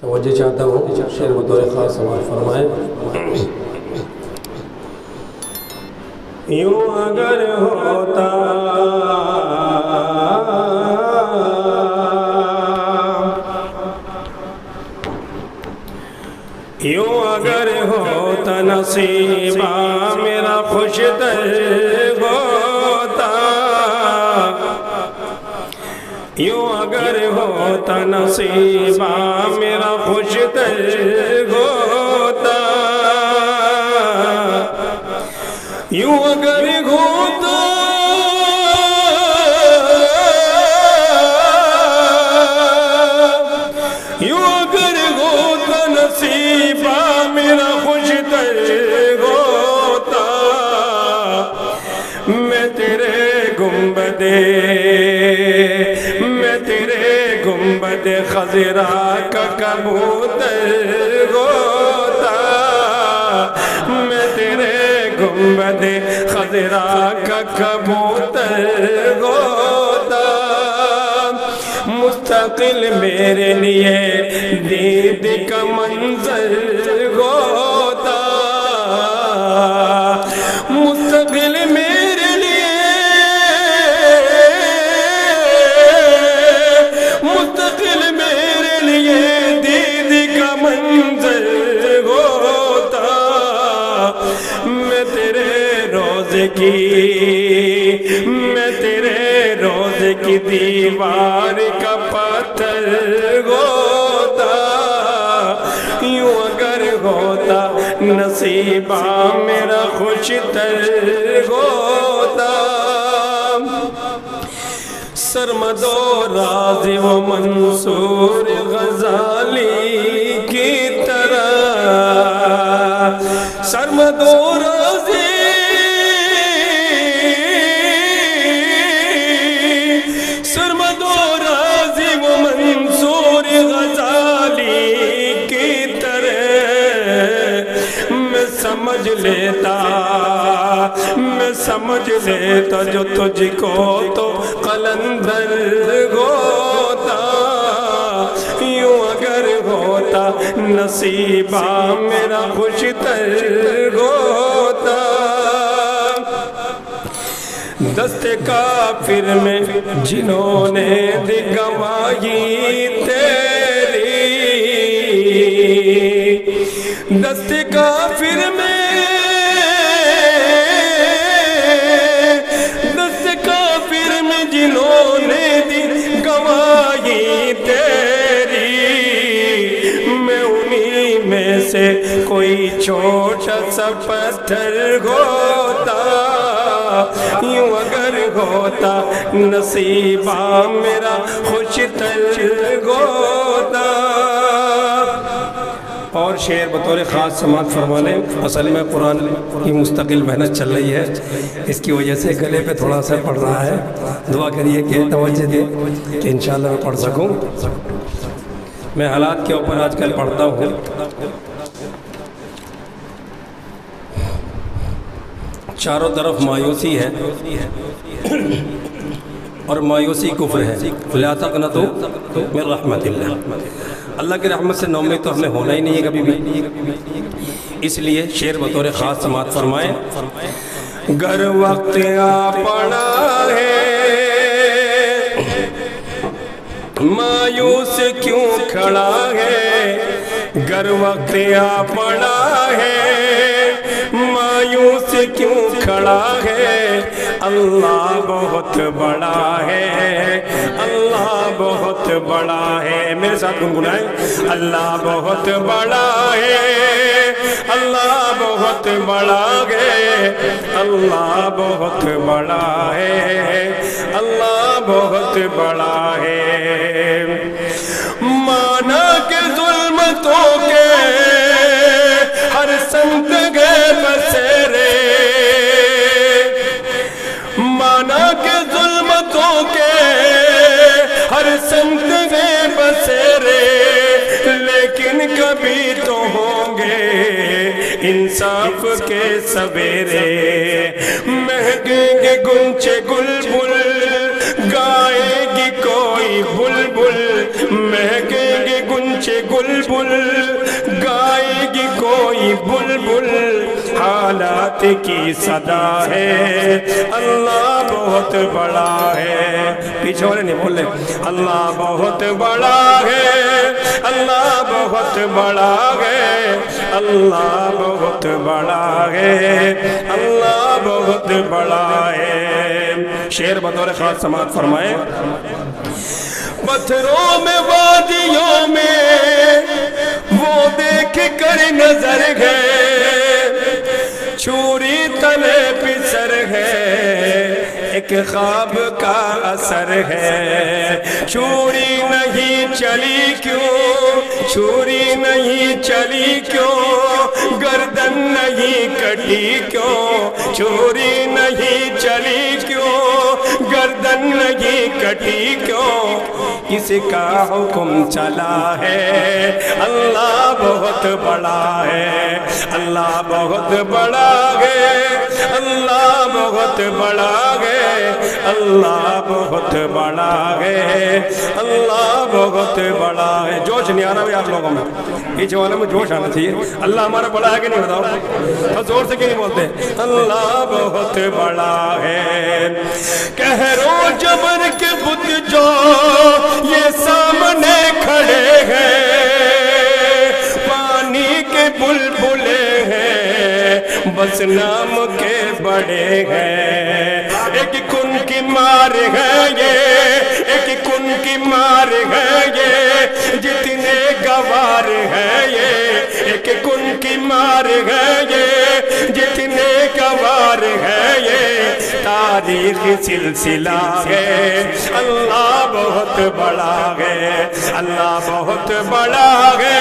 توجہ چاہتا ہوں شعر بطور خاص سماعت فرمائیں۔ یوں اگر ہوتا یوں اگر ہوتا نصیبہ میرا خوش در ہوتا، یوں اگر ہوتا نصیبہ میرا خوش در ہوتا، یوں اگر ہوتا یوں اگر ہوتا نصیبہ میرا خوش در ہوتا، میں تیرے گنبد خضرا کا کبوتر ہوتا، میں تیرے گنبد خضرا کا کبوتر ہوتا، مستقل میرے لیے دید کا منظر ہوتا، مستقل میرے لیے مستقل میرے لیے دید کا منظر ہوتا، میں تیرے روزے کی دیوار کا پتھر ہوتا، یوں اگر ہوتا نصیبہ میرا خوش تر ہوتا، سرمد و راضی و منصور غزالی کی طرح، سرمد و راضی سرمد و راضی و منصور غزالی کی طرح میں سمجھ لیتا جو تجھ کو تو قلندر ہوتا، یوں اگر ہوتا نصیبہ میرا خوش تر ہوتا، دست کافر میں جنہوں نے دی گواہی تیری، دست کافر میں جنہوں نے دی گواہی تیری، میں انہی میں سے کوئی چھوٹا سا پتھر ہوتا، یوں اگر ہوتا نصیبہ میرا خوش تر ہوتا۔ اور شعر بطور خاص سماعت فرما لیں۔ اصل میں قرآن کی مستقل محنت چل رہی ہے، اس کی وجہ سے گلے پہ تھوڑا اثر پڑ رہا ہے، دعا کریے کہ توجہ دیں کہ انشاءاللہ میں پڑھ سکوں۔ میں حالات کے اوپر آج کل پڑھتا ہوں، چاروں طرف مایوسی ہے اور مایوسی کفر ہے، لا تقنطوا من رحمت اللہ، اللہ کی رحمت سے نومید تو ہمیں ہونا ہی نہیں ہے کبھی بھی، اس لیے شعر بطور خاص سماعت فرمائیں۔ گر وقت آ پڑا ہے مایوس کیوں کھڑا ہے، گر وقت آ پڑا ہے مایوس کیوں کھڑا ہے، اللہ بہت بڑا ہے، اللہ بہت بڑا ہے، میرے ساتھ گنگنائیں، اللہ بہت بڑا ہے، اللہ بہت بڑا ہے، اللہ بہت بڑا ہے، اللہ بہت بڑا ہے، مانا کہ ظلمتوں کے ہر سمت گئے بسیرے، مانا کہ ظلمتوں کے ہر سمت گئے بسیرے، لیکن کبھی تو ہوں گے انصاف کے سویرے، مہکیں گے گنچے گل بل گائے گی کوئی بلبل، مہکیں گے گنچے पीछे गुलबुल, गाएगी कोई बुलबुल, हालात की सदा है, अल्लाह बहुत बड़ा है। पीछे वाले नहीं बोल रहे, अल्लाह बहुत बड़ा है, अल्लाह बहुत बड़ा है, अल्लाह बहुत बड़ा है, अल्लाह बहुत बड़ा है। शेर बतौर खास समाअत फरमाए। पत्थरों में वादियों में वो देख कर नजर गए, छुरी तले पिसर है, एक ख्वाब का असर है। छुरी नहीं चली क्यों, छुरी नहीं चली क्यों, गर्दन नहीं कटी क्यों, छुरी नहीं चली क्यों, गर्दन नहीं कटी क्यों, किसका हुक्म चला है, अल्लाह बहुत बड़ा है, अल्लाह बहुत बड़ा है, अल्लाह बहुत बड़ा है, अल्लाह बहुत बड़ा है, अल्लाह बहुत बड़ा है। जोश नहीं आ रहा भाई आप लोगों में, ये जवानों में जोश आना चाहिए। अल्लाह हमारा बड़ा है कि नहीं बताओ, तो जोर से क्यों नहीं बोलते, अल्लाह बहुत बड़ा है। कहरो जबर के बुत जो ये सामने खड़े हैं, पानी के बुलबुले हैं, बस नाम के बड़े हैं। एक कुन की मार है ये, एक कुन की मार है ये, जितने गवार है ये, एक कुन की मार है ये, जितने गवार है ये, तारीख सिलसिला है, अल्लाह बहुत बड़ा है, अल्लाह बहुत बड़ा है,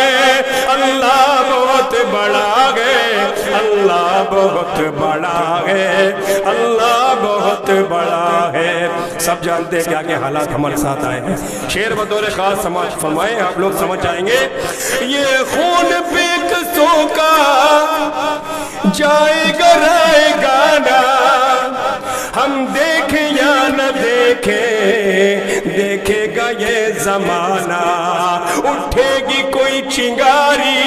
अल्लाह बहुत बड़ा है, अल्लाह बहुत बड़ा है, अल्लाह बहुत बड़ा है। सब जानते हैं कि आगे हालात हमारे साथ आए हैं। शेर बतौर खास समाज फरमाए, आप लोग समझ जाएंगे। ये खून बेकसों का जाएगा रहेगा ना, हम देखे या न देखे, देखेगा ये जमाना। उठेगी कोई चिंगारी,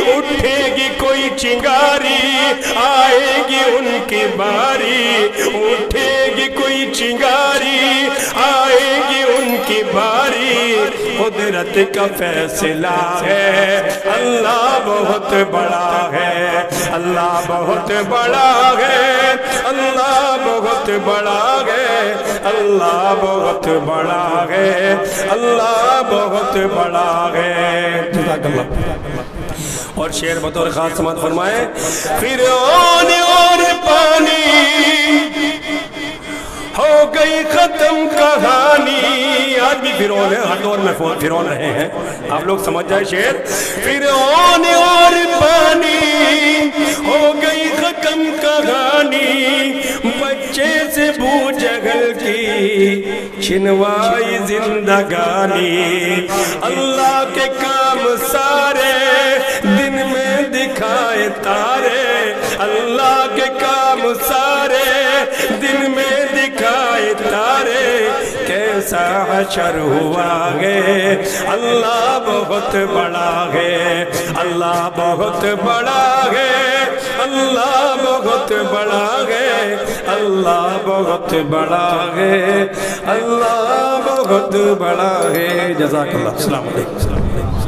उठेगी कोई चिंगारी, आएगी उनकी बारी, उठेगी कोई चिंगारी, आएगी उनकी बारी, कुदरत का फैसला है, अल्लाह बहुत बड़ा है, अल्लाह बहुत बड़ा है, अल्लाह बहुत बड़ा है, अल्लाह बहुत बड़ा है, अल्लाह बहुत बड़ा है। जज़ाकल्लाह। और शेर बतौर खास समाअत फरमाए। फिरौन और पानी हो गई खत्म कहानी। आज भी फिरौन है, हर दौर में फिरौन रहे हैं, आप लोग समझ जाए शेर। फिरौन और पानी हो गई खत्म कहानी, बच्चे से बूजहल की छिनवाई जिंदगानी। अल्लाह के काम सारे दिन में दिखाए तारे, अल्लाह के काम सारे दिन में दिखाए तारे, कैसा हशर हुआ है, अल्लाह बहुत बड़ा है, अल्लाह बहुत बड़ा है, अल्लाह बहुत बड़ा है, अल्लाह बहुत बड़ा है, अल्लाह बहुत बड़ा है। जज़ाकल्लाह। अस्सलाम वालेकुम।